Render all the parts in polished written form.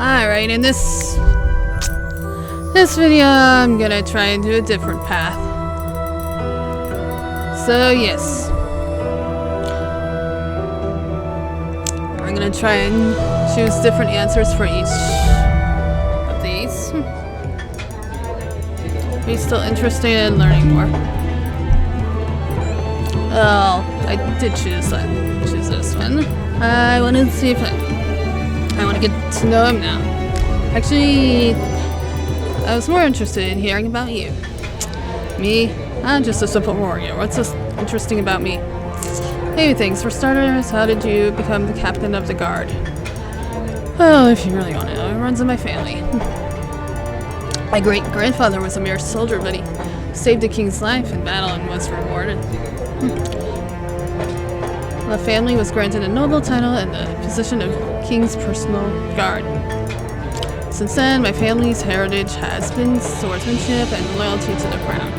Alright, in this video, I'm gonna try and do a different path. So, yes. I'm gonna try and choose different answers for each of these. Are you still interested in learning more? Oh, I did choose this one. I wanted to see if I want to get to know him now. Actually, I was more interested in hearing about you. Me? I'm just a simple warrior. What's so interesting about me? Maybe things. For starters, how did you become the captain of the guard? Well, if you really want to know, it runs in my family. My great-grandfather was a mere soldier, but he saved the king's life in battle and was rewarded. The family was granted a noble title and the position of king's personal guard. Since then, my family's heritage has been swordsmanship and loyalty to the crown.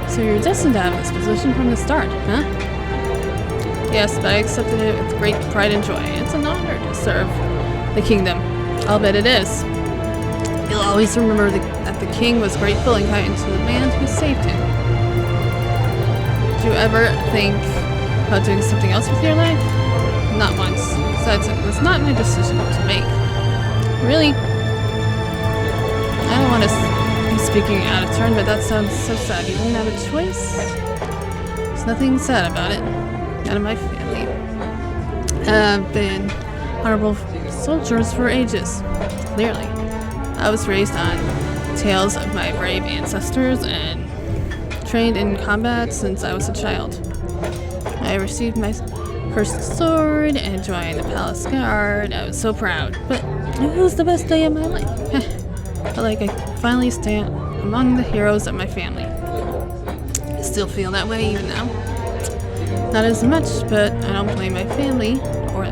So you're destined to have this position from the start, huh? Yes, but I accepted it with great pride and joy. It's an honor to serve the kingdom. I'll bet it is. You'll always remember that the king was grateful and kind to the man who saved him. Did you ever think about doing something else with your life? Not once. Besides, it was not my decision to make. Really? I don't want to be speaking out of turn, but that sounds so sad. You didn't have a choice? There's nothing sad about it. None of my family have been honorable soldiers for ages. Clearly. I was raised on tales of my brave ancestors and trained in combat since I was a child. I received my first sword and joined the palace guard. I was so proud, but it was the best day of my life. I felt like I finally stand among the heroes of my family. I still feel that way even now. Not as much, but I don't blame my family or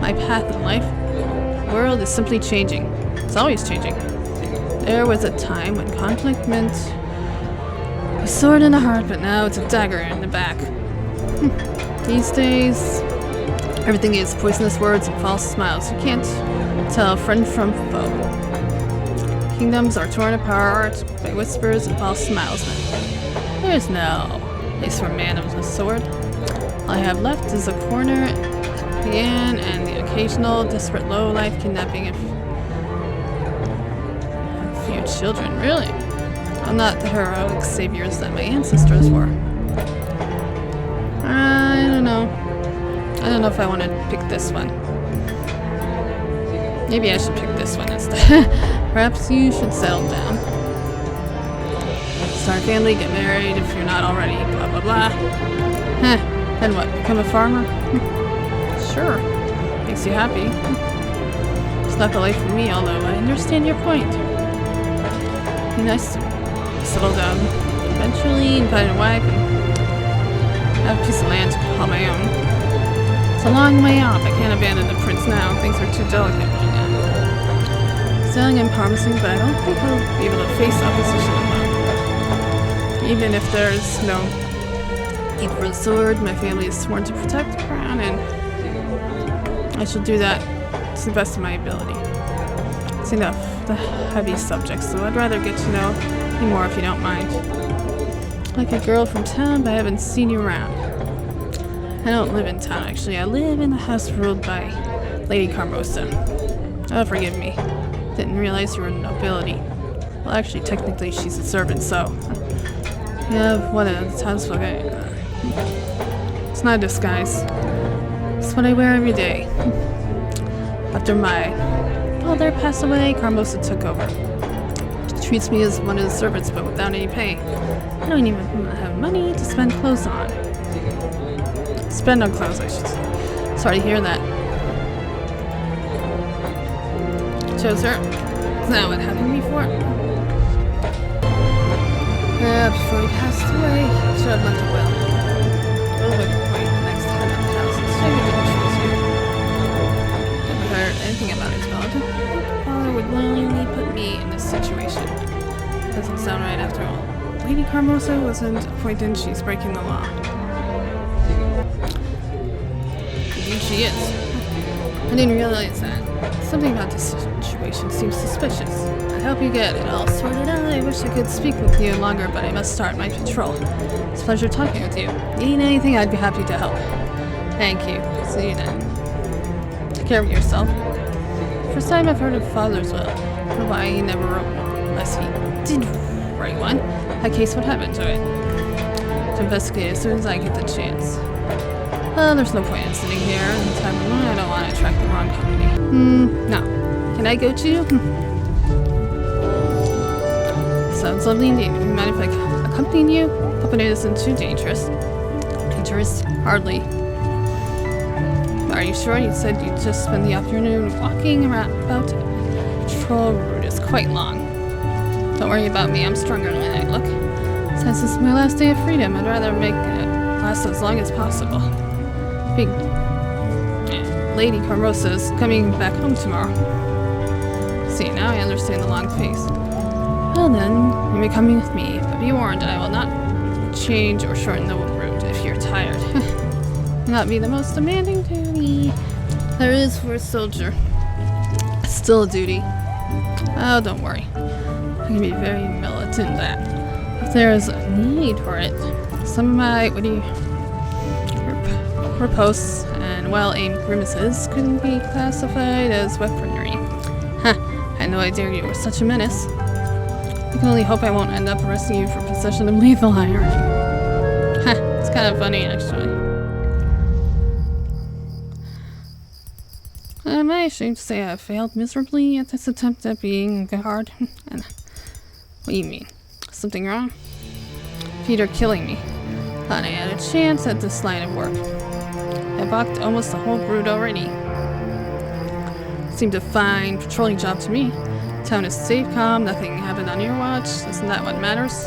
my path in life. The world is simply changing. It's always changing. There was a time when conflict meant a sword in the heart, but now it's a dagger in the back. These days, everything is poisonous words and false smiles. You can't tell friend from foe. Kingdoms are torn apart by whispers and false smiles. There is no place for a man of the sword. All I have left is a corner at the inn and the occasional desperate low-life kidnapping of a few children. Really? I'm not the heroic saviors that my ancestors were. I don't know. I don't know if I want to pick this one. Maybe I should pick this one instead. Perhaps you should settle down. Start a family, get married if you're not already, blah blah blah. Then what, become a farmer? Sure. Makes you happy. It's not the life for me, although I understand your point. Be nice to settle down eventually and find a wife and have a piece of land to call my own. It's a long way off. I can't abandon the prince now. Things are too delicate right now. Young and promising, but I don't think I'll be able to face opposition alone. Even if there's no need for the sword, my family is sworn to protect the crown, and I shall do that to the best of my ability. It's enough, the heavy subject, so I'd rather get to know you more if you don't mind. Like a girl from town, but I haven't seen you around. I don't live in town, actually. I live in the house ruled by Lady Carmosa. Oh, forgive me. Didn't realize you were nobility. Well, actually, technically, she's a servant, so... Yeah, one of the townsfolk. It's not a disguise. It's what I wear every day. After my father passed away, Carmosa took over. She treats me as one of the servants, but without any pay. I don't even have money to spend clothes on. Spend on clothes, I should say. Sorry to hear that. Chose her. Is that what happened before? Before he passed away, should have left a will. Will would appoint the next head of the house. So we didn't choose you. Never heard anything about his relative. My father would willingly put me in this situation. Doesn't sound right after all. Lady Carmosa wasn't appointed, she's breaking the law. Indeed she is. I didn't realize that. Something about this situation seems suspicious. I hope you get it all sorted out. I wish I could speak with you longer, but I must start my patrol. It's a pleasure talking with you. Need anything, I'd be happy to help. Thank you. See you then. Take care of yourself. First time I've heard of Father's will. Why he never wrote one. Unless he did write one. That case, what happened to it? To investigate as soon as I get the chance. Well, there's no point in sitting here in the time alone. I don't want to attract the wrong company. No. Can I go too? Sounds lovely indeed. Do you mind if I accompany you? Hope it isn't too dangerous. Dangerous? Hardly. Are you sure? You said you just spent the afternoon walking around about it. Patrol route is quite long. Don't worry about me. I'm stronger than I look. Since this is my last day of freedom, I'd rather make it last as long as possible. Big Lady Carmosa's coming back home tomorrow. See, now I understand the long face. Well then, you may come with me, but be warned, I will not change or shorten the route if you're tired. Not be the most demanding duty there is for a soldier. It's still a duty. Oh, don't worry. I can be very militant that if there is a need for it. Some of my witty riposts and well-aimed grimaces couldn't be classified as weaponry. Ha! I had no idea you were such a menace. I can only hope I won't end up arresting you for possession of lethal iron. Ha! It's kind of funny, actually. Am I ashamed to say I failed miserably at this attempt at being a guard? And what do you mean? Something wrong? Peter killing me. Thought I had a chance at this line of work. I balked almost the whole brood already. Seemed a fine patrolling job to me. Town is safe, calm, nothing happened on your watch. Isn't that what matters?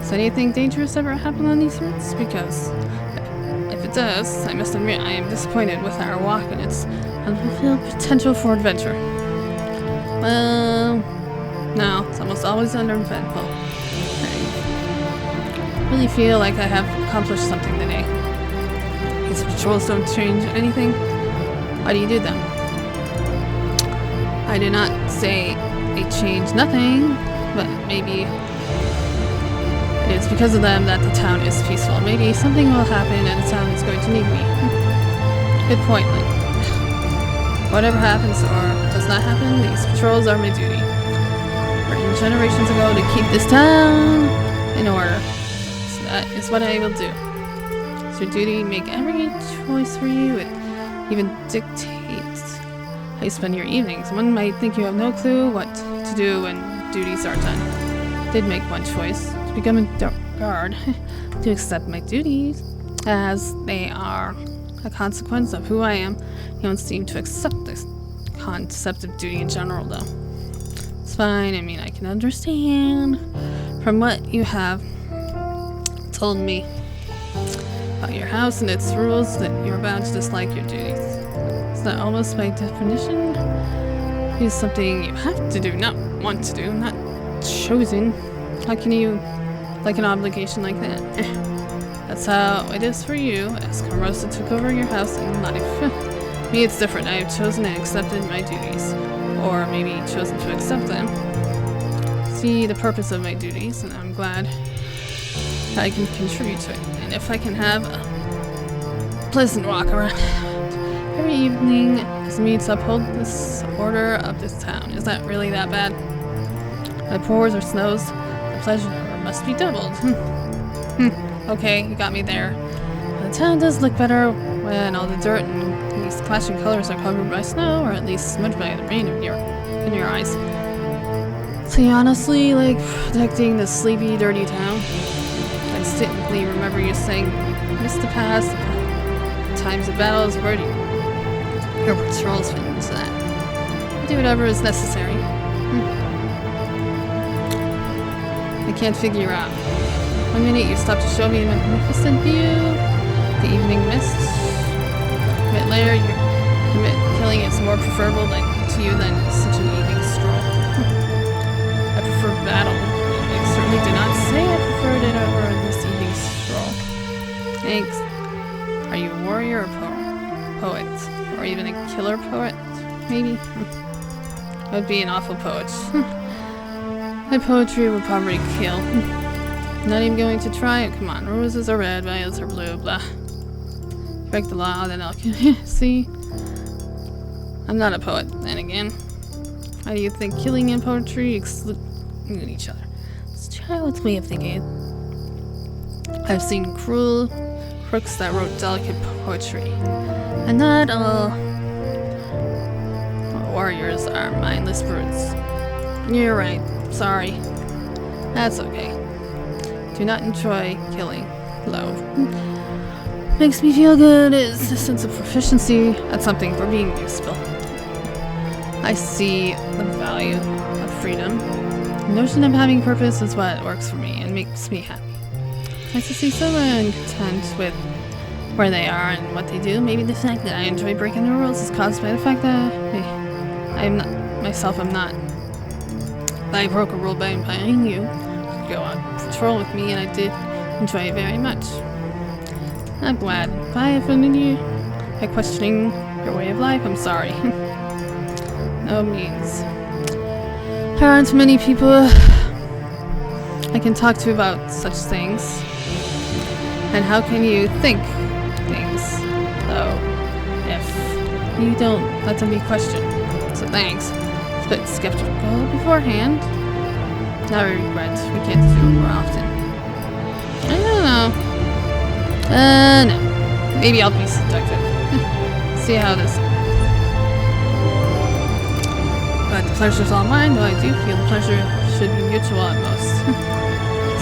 Does anything dangerous ever happen on these routes? Because if it does, I must admit I am disappointed with our walk and its unfulfilled potential for adventure. Well, no, it's almost always uneventful. I really feel like I have accomplished something today. These patrols don't change anything. Why do you do them? I do not say they change nothing, but maybe it is because of them that the town is peaceful. Maybe something will happen and the town is going to need me. Good point, Link. Whatever happens or does not happen, these patrols are my duty. Written generations ago to keep this town in order. So that is what I will do. It's your duty to make every choice for you. It even dictates how you spend your evenings. One might think you have no clue what to do when duties are done. I did make one choice, to become a guard, to accept my duties, as they are a consequence of who I am. You don't seem to accept this concept of duty in general, though. It's fine, I mean, I can understand from what you have told me about your house and its rules that you're bound to dislike your duties. Is that almost by definition? It is something you have to do, not want to do, not chosen. How can you like an obligation like that? That's how it is for you, as Carmosa took over your house and life. Me, it's different. I have chosen and accepted my duties. Or maybe chosen to accept them. See the purpose of my duties, and I'm glad that I can contribute to it. And if I can have a pleasant walk around every evening as me to uphold this order of this town. Is that really that bad? My pours or snows, the pleasure must be doubled. Okay, you got me there. The town does look better when all the dirt and these clashing colors are covered by snow, or at least smudged by the rain in your eyes. So you honestly like protecting the sleepy, dirty town? I distinctly remember you saying, miss the past, times of battles, where do your patrols fit into that? Do whatever is necessary. I can't figure out. One minute you stop to show me a magnificent view, the evening mist. A bit later you admit killing is more preferable to you than such an evening stroll. I prefer battle. I certainly did not say I preferred it over this evening stroll. Thanks. Are you a warrior or poet? Or even a killer poet, maybe? I would be an awful poet. My poetry would probably kill. Not even going to try it. Come on, roses are red, violets are blue, blah. Break the law, then I'll see. I'm not a poet, then again. Why do you think killing and poetry exclude each other? It's a child's way of thinking. I've seen cruel crooks that wrote delicate poetry. And not all warriors are mindless brutes. You're right. Sorry. That's okay. Do not enjoy killing. Love. Makes me feel good is a sense of proficiency at something for being useful. I see the value of freedom. The notion of having purpose is what works for me and makes me happy. Nice to see someone content with where they are and what they do. Maybe the fact that I enjoy breaking the rules is caused by the fact that I'm not. I broke a rule by inviting you to go on patrol with me, and I did enjoy it very much. I'm glad. If I offended you by questioning your way of life, I'm sorry. No means. There aren't many people I can talk to about such things. And how can you think things, though, if you don't let them be questioned? So thanks. It's a bit skeptical beforehand. Now I regret we can't do it more often. I don't know. No. Maybe I'll be seductive. See how this goes. But the pleasure's all mine, though I do feel the pleasure should be mutual at most.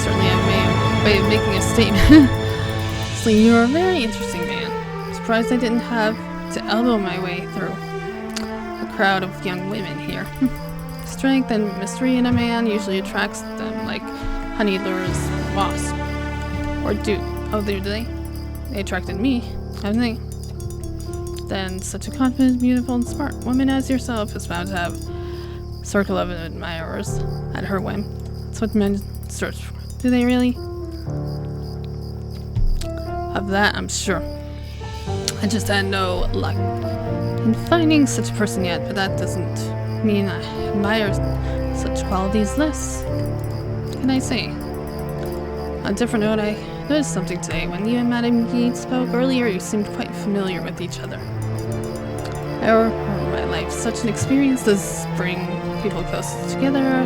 Certainly I've made a way of making a statement. So you're a very interesting man. I'm surprised I didn't have to elbow my way through a crowd of young women here. Strength and mystery in a man usually attracts them like honey lures wasps. Or do they? They attracted me, haven't they? Then such a confident, beautiful, and smart woman as yourself is bound to have a circle of admirers at her whim. That's what men search for. Do they really? Of that, I'm sure. I just had no luck in finding such a person yet, but that doesn't mean I admire such qualities less. What can I say? On a different note, I noticed something today. When you and Madame Guy spoke earlier, you seemed quite familiar with each other. I remember my life. Such an experience does bring people close together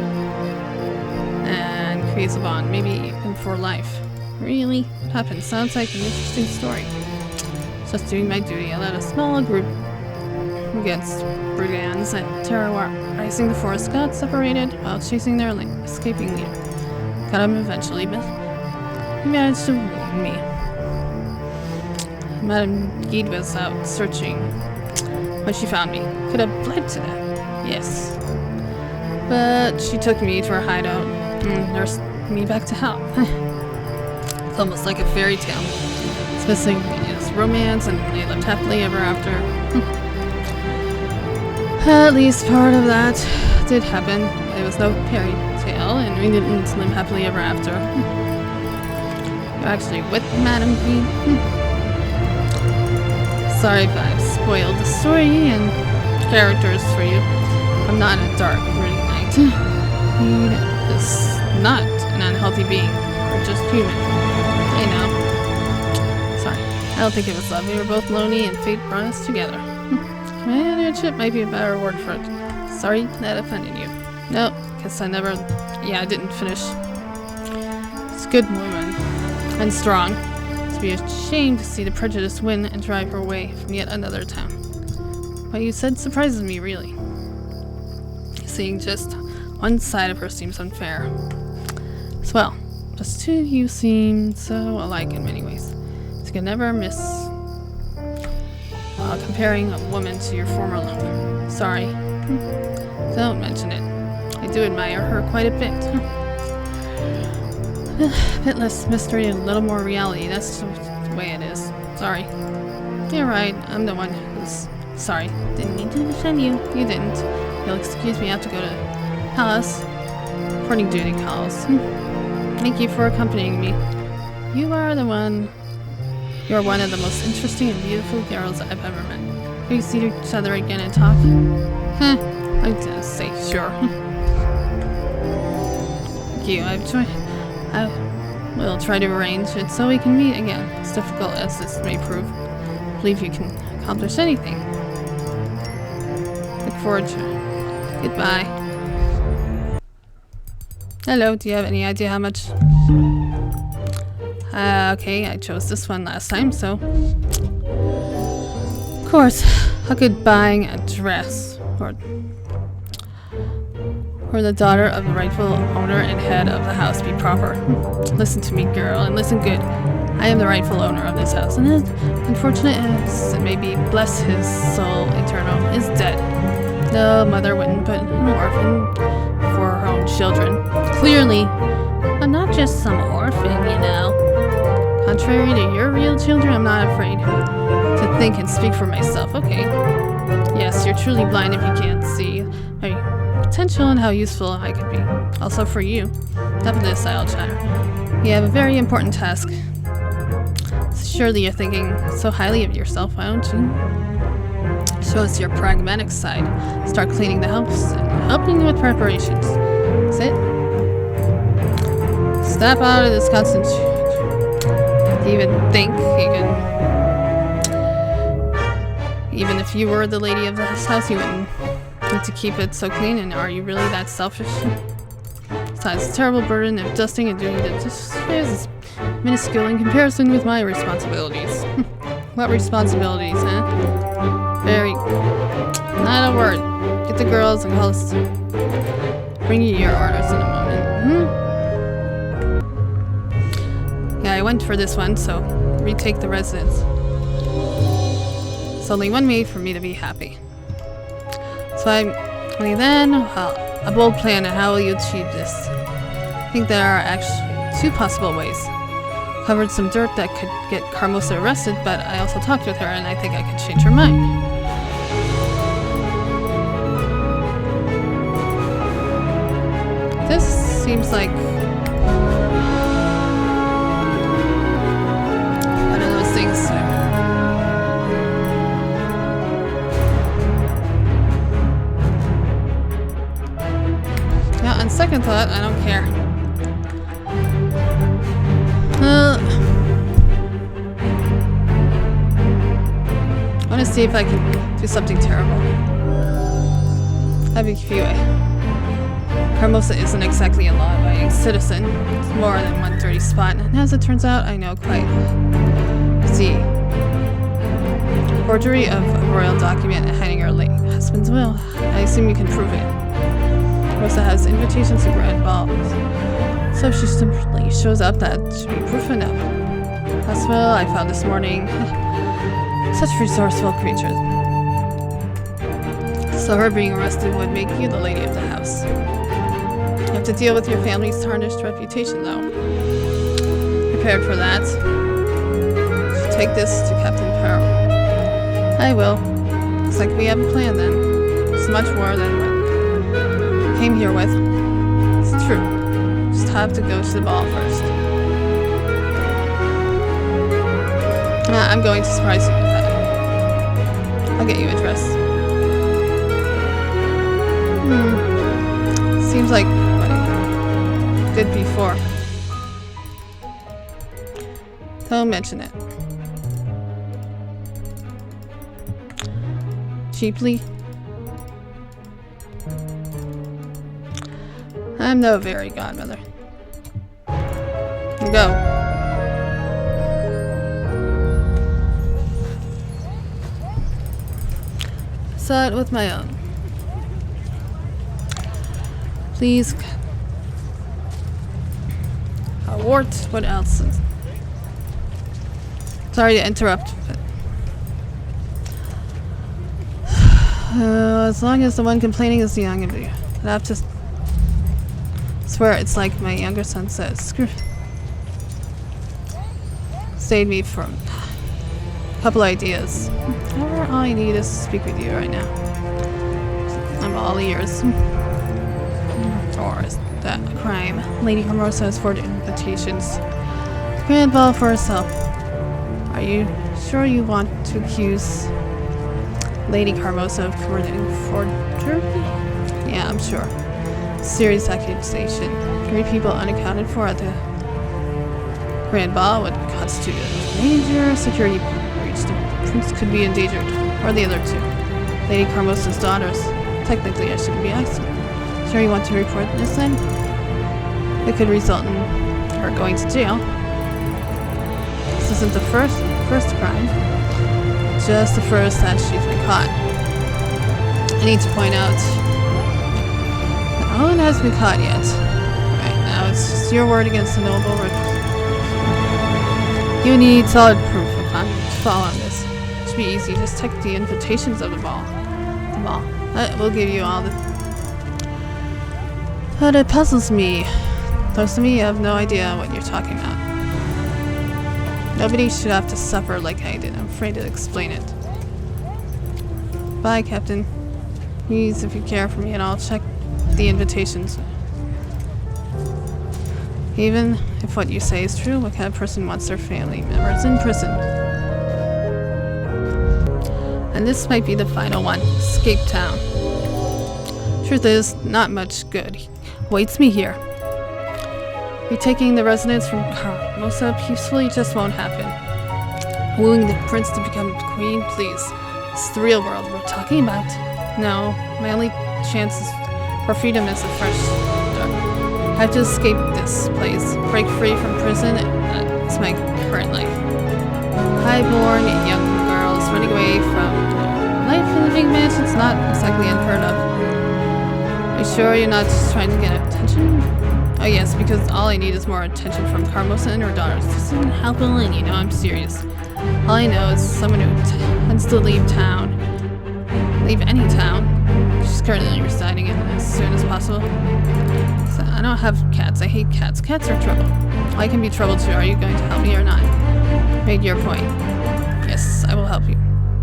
and creates a bond, maybe even for life. Really? What happened? Sounds like an interesting story. Just doing my duty, I led a small group against brigands terrorizing the forest, got separated while chasing their escaping leader. Got him eventually, but he managed to wound me. Madame Guide was out searching when she found me. Could have bled to death, yes. But she took me to her hideout and nursed me back to health. It's almost like a fairy tale. It's missing is romance, and they lived happily ever after. At least part of that did happen. It was no fairy tale, and we didn't live happily ever after. You're actually with Madame Queen. Sorry if I've spoiled the story and characters for you. I'm not a dark, brooding knight. He is not an unhealthy being, or just human. I know. Sorry, I don't think it was love. We were both lonely, and fate brought us together. Companionship might be a better word for it. Sorry that offended you. No, guess I never... Yeah, I didn't finish. It's a good woman. And strong. To be ashamed to see the prejudice win and drive her away from yet another town. What you said surprises me, really. Seeing just one side of her seems unfair. As well, just two of you seem so alike in many ways. You can never miss comparing a woman to your former lover. Sorry. Don't mention it. I do admire her quite a bit. A bit less mystery and a little more reality. That's just the way it is. Sorry. You're right. I'm the one who's sorry. Didn't mean to offend you. You didn't. You'll excuse me. I have to go to Palace. Reporting duty calls. Thank you for accompanying me. You are one of the most interesting and beautiful girls I've ever met. Can we see each other again and talk? Huh, I'm gonna say sure. Thank you. I will try to arrange it so we can meet again. As difficult as this may prove, I believe you can accomplish anything. Look forward to it. Goodbye. Hello, do you have any idea how much? Okay, I chose this one last time, so... Of course, how could buying a dress or the daughter of the rightful owner and head of the house be proper? Listen to me, girl, and listen good. I am the rightful owner of this house, and unfortunate as it may be, bless his soul eternal, is dead. No mother wouldn't put an orphan for her own children. Clearly, I'm not just some orphan, you know. Contrary to your real children, I'm not afraid to think and speak for myself. Okay. Yes, you're truly blind if you can't see my potential and how useful I could be. Also for you. Enough of this, idle chatter. You have a very important task. Surely you're thinking so highly of yourself, why don't you? Show us your pragmatic side. Start cleaning the house and helping with preparations. That's it. Step out of this constant... Do you even think you can... Even if you were the lady of this house, you wouldn't need to keep it so clean, and are you really that selfish? Besides, the terrible burden of dusting and doing the dishes is minuscule in comparison with my responsibilities. What responsibilities, huh? Very... Not a word. Get the girls and call us... Bring you your orders in a moment. Yeah, I went for this one, so retake the residence. It's only one way for me to be happy. So only then, well, a bold plan, and how will you achieve this? I think there are actually two possible ways. Covered some dirt that could get Carmosa arrested, but I also talked with her, and I think I could change her mind. This seems like one of those things. Yeah, on second thought, I don't care. I want to see if I can do something terrible. That'd be cute. Carmosa isn't exactly a law-abiding citizen. It's more than one dirty spot, and as it turns out, I know quite. See, forgery of a royal document and hiding her late husband's will. I assume you can prove it. Carmosa has invitations to grand balls, so if she simply shows up, that should be proof enough. As well, I found this morning. Such resourceful creatures. So her being arrested would make you the lady of the house. You have to deal with your family's tarnished reputation, though. Prepared for that. Should take this to Captain Peril. I will. Looks like we have a plan then. It's much more than what we came here with. It's true. Just have to go to the ball first. I'm going to surprise you with that. I'll get you a dress. Seems like what I did before. Don't mention it. Cheaply? I'm no fairy godmother. Go. Saw it with my own. Please. Wart, what else? Sorry to interrupt, but... as long as the one complaining is the young of you. I have to swear it's like my younger son says. Screw. Saved me from a couple ideas. However, all I need is to speak with you right now. I'm all ears. Or is that a crime? Lady Carmosa has forged invitations. Grand ball for herself. Are you sure you want to accuse Lady Carmosa of coordinating forgery? Yeah, I'm sure. Serious accusation. 3 people unaccounted for at the Grand Ball would constitute a major security breach. The prince could be endangered, or the other 2. Lady Carmosa's daughters. Technically, I shouldn't be asking. Sure you want to report this then? It could result in her going to jail. This isn't the first crime. Just the first that she's been caught. I need to point out that no one has been caught yet. Right now, it's just your word against the noble recluse. You need solid proof upon fall on this. It should be easy. Just check the invitations of the ball. We'll give you all the... But it puzzles me. Most of me have no idea what you're talking about. Nobody should have to suffer like I did. I'm afraid to explain it. Bye, Captain. Please, if you care for me, and I'll check the invitations. Even if what you say is true, what kind of person wants their family members in prison? And this might be the final one. Escape town. Truth is, not much good waits me here. Retaking the residents from Carmosa peacefully just won't happen. Wooing the prince to become queen, please. It's the real world we're talking about. No, my only chance for freedom is a fresh start. I have to escape this place, break free from prison, and it's my current life. High-born young girls running away from life in the big mansion's not exactly unheard of. Are you sure you're not just trying to get attention? Oh yes, because all I need is more attention from Carmosa and her daughters. This isn't helpful, and you know I'm serious. All I know is someone who tends to leave any town. She's currently residing in as soon as possible. So I don't have cats. I hate cats. Cats are trouble. I can be trouble too. Are you going to help me or not? Made your point. Yes, I will help you.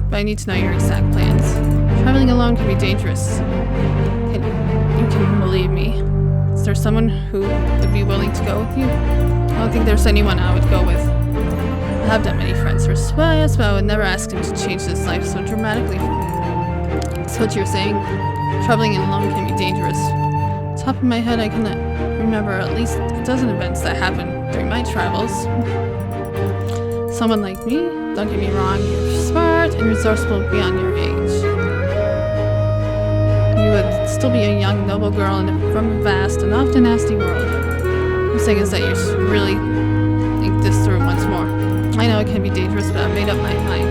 But I need to know your exact plans. Traveling alone can be dangerous. You can believe me. Is there someone who would be willing to go with you? I don't think there's anyone I would go with. I have that many friends who are spies, but I would never ask him to change his life so dramatically. That's what you're saying? Traveling alone can be dangerous. Top of my head, I can remember at least a dozen events that happened during my travels. Someone like me, don't get me wrong, you're smart and resourceful beyond your age. You would still be a young, noble girl from a vast and often nasty world. I'm saying is that you should really think this through once more. I know it can be dangerous, but I've made up my mind.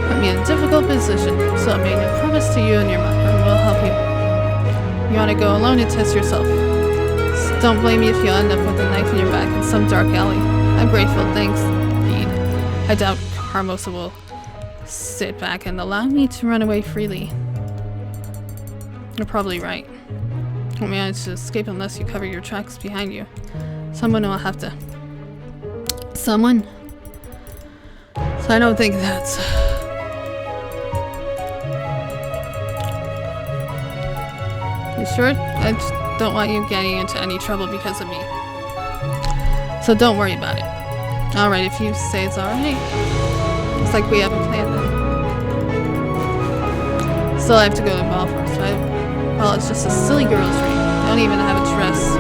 Put me in a difficult position, so I made a promise to you and your mother, and we'll help you. You want to go alone and test yourself. Just don't blame me if you end up with a knife in your back in some dark alley. I'm grateful, thanks. Indeed. I doubt Carmosa will sit back and allow me to run away freely. You're probably right. Won't manage to escape unless you cover your tracks behind you. Someone will have to. Someone? So I don't think that's... You sure? I just don't want you getting into any trouble because of me. So don't worry about it. Alright, if you say it's alright. Looks like we have a plan then. Still, I have to go to the ball first, right? Well, it's just a silly girl's dream. I don't even have a dress.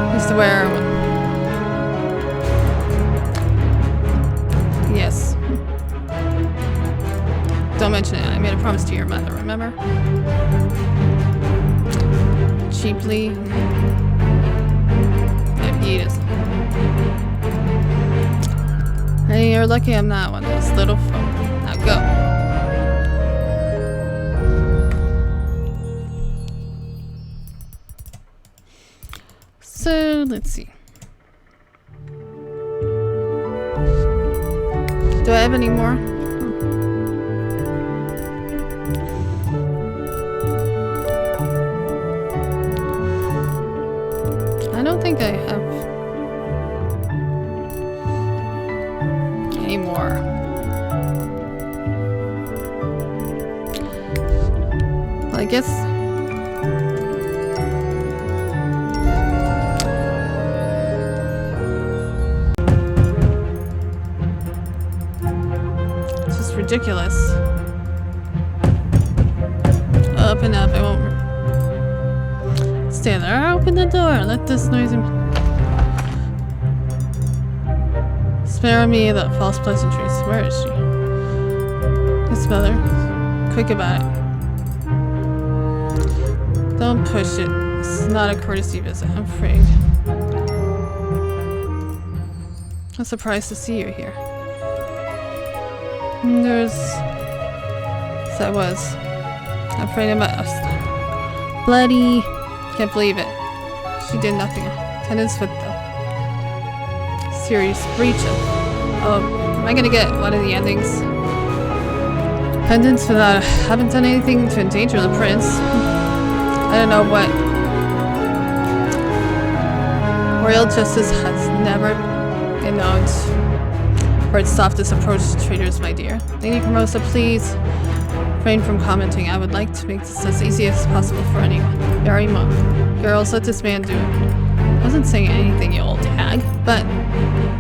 I used to wear one. Yes. Don't mention it. I made a promise to your mother, remember? Cheaply. It is. Hey, you're lucky I'm not one of those little folk. Now go. So, let's see. Do I have any more? I don't think I have any more. Well, I guess ridiculous. Open up, I won't... Stay there, open the door, let this noisy... Spare me the false pleasantries. Where is she? His mother. Quick about it. Don't push it. It's not a courtesy visit, I'm afraid. I'm surprised to see you here. There's... Yes, I was. I'm afraid of us. Bloody... Can't believe it. She did nothing. Attendance with the... Serious breach of... Oh, am I gonna get one of the endings? Pendants without... Haven't done anything to endanger the prince. I don't know what... Royal justice has never been known for its softest approach to traitors, my dear. Lady Formosa, please refrain from commenting. I would like to make this as easy as possible for anyone. Very much. Girls, let this man do it. I wasn't saying anything, you old hag, but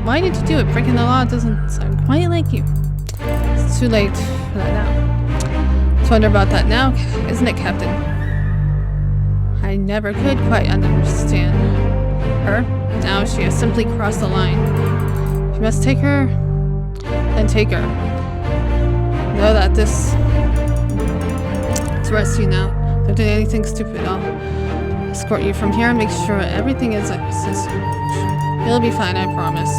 why did you do it? Breaking the law doesn't sound quite like you. It's too late for that now. I wonder about that now, isn't it, Captain? I never could quite understand her. Now she has simply crossed the line. If you must take her, then take her. Know that this to rescue now. Don't do anything stupid. I'll escort you from here and make sure everything is as you'll be fine, I promise.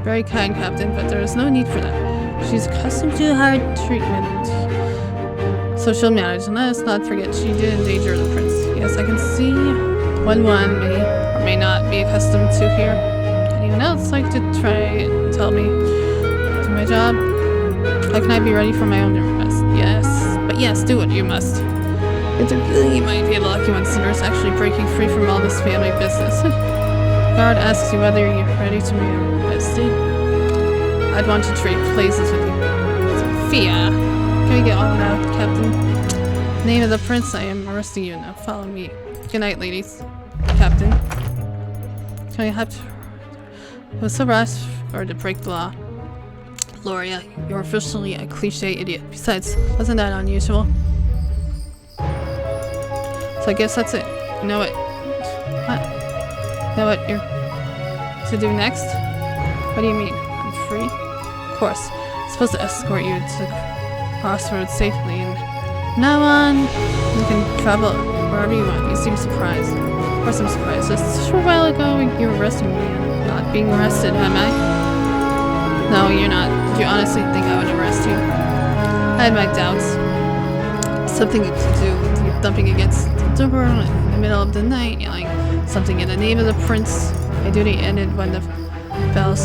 Very kind, Captain, but there is no need for that. She's accustomed to hard treatment, so she'll manage. And let us not forget, she did endanger the prince. Yes, I can see one may or may not be accustomed to here. Anyone else like to try and tell me do my job? How can I be ready for my own request? Yes, but yes, do what you must. It's really you might be lucky when Cinder's actually breaking free from all this family business. Guard asks you whether you're ready to be arrested. I'd want to trade places with you. Sophia! Can we get on out, Captain? Name of the prince, I am arresting you now. Follow me. Good night, ladies. Captain. Can I have to... It was so rash or to break the law. Gloria, you're officially a cliche idiot. Besides, wasn't that unusual? So I guess that's it. You know what? What? You know what you're to do next? What do you mean? I'm free? Of course. I'm supposed to escort you to Crossroads safely, and from now on, you can travel wherever you want. You seem surprised. Of course I'm surprised. Just a short while ago, you were arresting me and not being arrested, am I? No, you're not. Did you honestly think I would arrest you? I had my doubts. Something to do with you thumping against the door in the middle of the night, yelling something in the name of the prince. My duty ended when the bells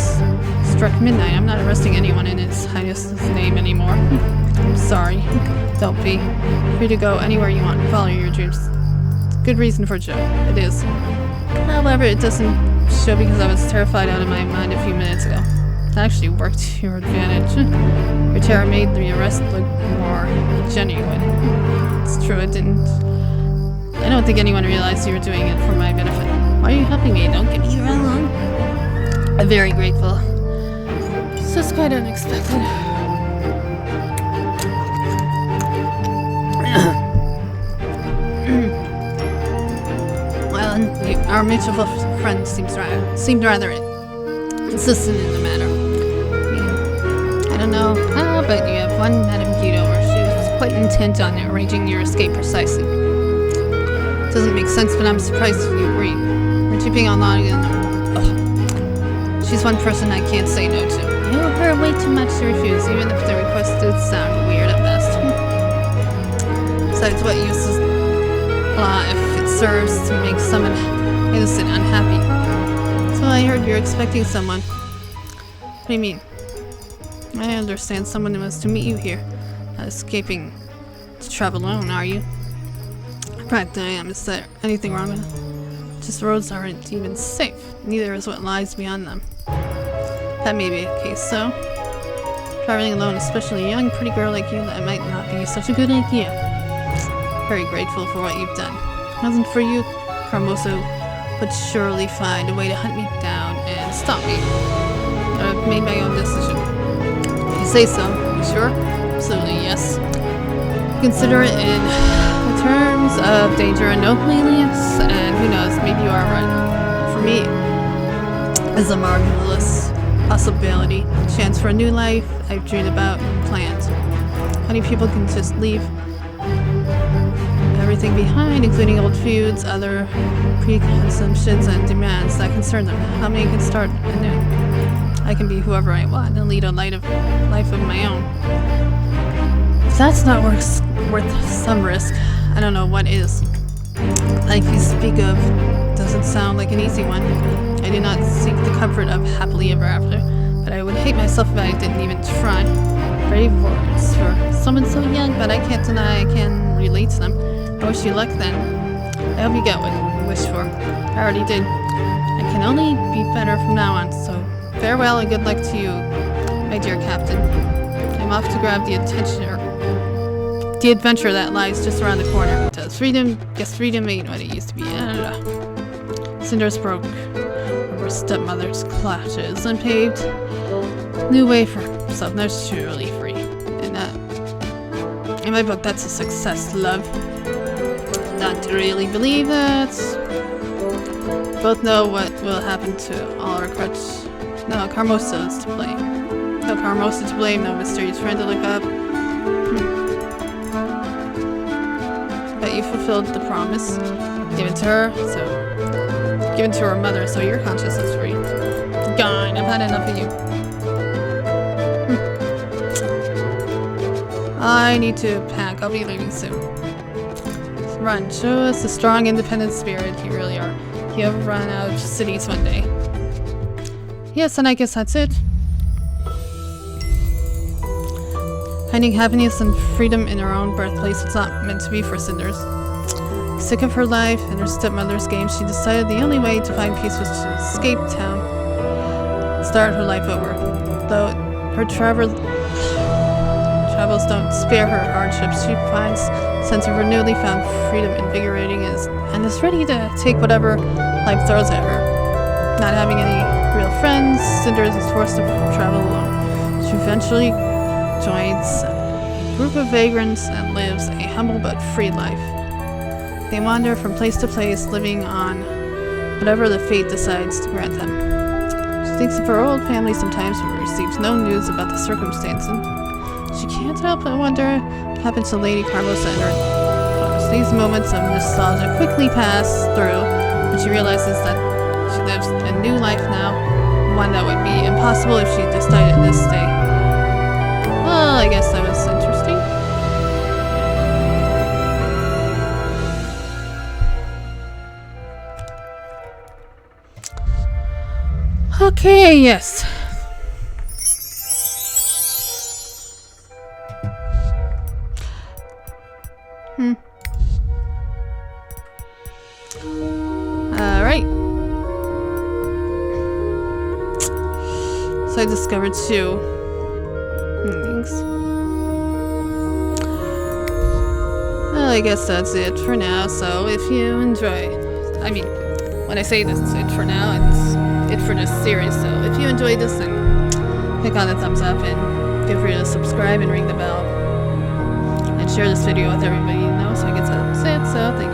struck midnight. I'm not arresting anyone in His Highness's name anymore. I'm sorry. Don't be. Free to go anywhere you want. Follow your dreams. Good reason for joke. It is. However, it doesn't show because I was terrified out of my mind a few minutes ago. It actually worked to your advantage. Your terror made the arrest look more genuine. It's true, it didn't. I don't think anyone realized you were doing it for my benefit. Why are you helping me? Don't get me wrong. I'm very grateful. It's just quite unexpected. Well, our mutual friend seemed rather insistent in the matter. I don't know how, but you have one Madame Guido, or she was quite intent on arranging your escape precisely. Doesn't make sense, but I'm surprised you agree. We're keeping on again. She's one person I can't say no to. You owe her way too much to refuse, even if the request did sound weird at best. Besides, what use is law if it serves to make someone innocent unhappy? So I heard you're expecting someone. What do you mean? I understand someone wants to meet you here. Not escaping to travel alone, are you? Correct, I am. Is there anything wrong with it? Just the roads aren't even safe. Neither is what lies beyond them. That may be the case, so traveling alone, especially a young, pretty girl like you, that might not be such a good idea. Very grateful for what you've done. If it wasn't for you, Carmoso would surely find a way to hunt me down and stop me. I've made my own decision. He's say so. You sure? Absolutely, yes. Consider it in terms of danger and no lenience, and who knows, maybe you are right. For me, it's a marvelous possibility. Chance for a new life I've dreamed about and planned. How many people can just leave everything behind, including old feuds, other preconceptions and demands that concern them? How many can start anew? I can be whoever I want and lead a life of my own. If that's not worth some risk, I don't know what is. Life you speak of doesn't sound like an easy one. I do not seek the comfort of happily ever after, but I would hate myself if I didn't even try. Brave words for someone so young, but I can't deny I can relate to them. I wish you luck then. I hope you get what you wish for. I already did. I can only be better from now on, so farewell and good luck to you, my dear captain. I'm off to grab the adventure that lies just around the corner. Does freedom ain't what it used to be. Cinders broke over stepmother's clutches and paved new way for himself. Now she's truly free. And in my book, that's a success, love. Not to really believe that. Both know what will happen to all our crutch. No, Carmosa is to blame. No Carmosa to blame, no mysterious friend to look up. But you fulfilled the promise given to her mother, so your conscience is free. Gone, I've had enough of you. I need to pack, I'll be leaving soon. Run, show us a strong, independent spirit, you really are. You'll run out of cities one day. Yes, and I guess that's it. Finding happiness and freedom in her own birthplace was not meant to be for Cinders. Sick of her life and her stepmother's game, she decided the only way to find peace was to escape town and start her life over. Though her travels don't spare her hardships, she finds a sense of her newly found freedom invigorating and is ready to take whatever life throws at her. Not having any real friends, Cinders is forced to travel alone. She eventually joins a group of vagrants and lives a humble but free life. They wander from place to place, living on whatever the fate decides to grant them. She thinks of her old family sometimes, but receives no news about the circumstance, and she can't help but wonder what happened to Lady Carmosa and her daughters. These moments of nostalgia quickly pass through when she realizes that she lives a new life now, one that would be impossible if she decided to stay. Well, I guess that was interesting. Okay, yes. Alright. So I discovered 2 things. Well, I guess that's it for now. So if you enjoy, when I say this, it's it for now, it's it for this series. So if you enjoyed this, then click on the thumbs up and feel free to subscribe and ring the bell and share this video with everybody you know. So I guess that's it. So thank you.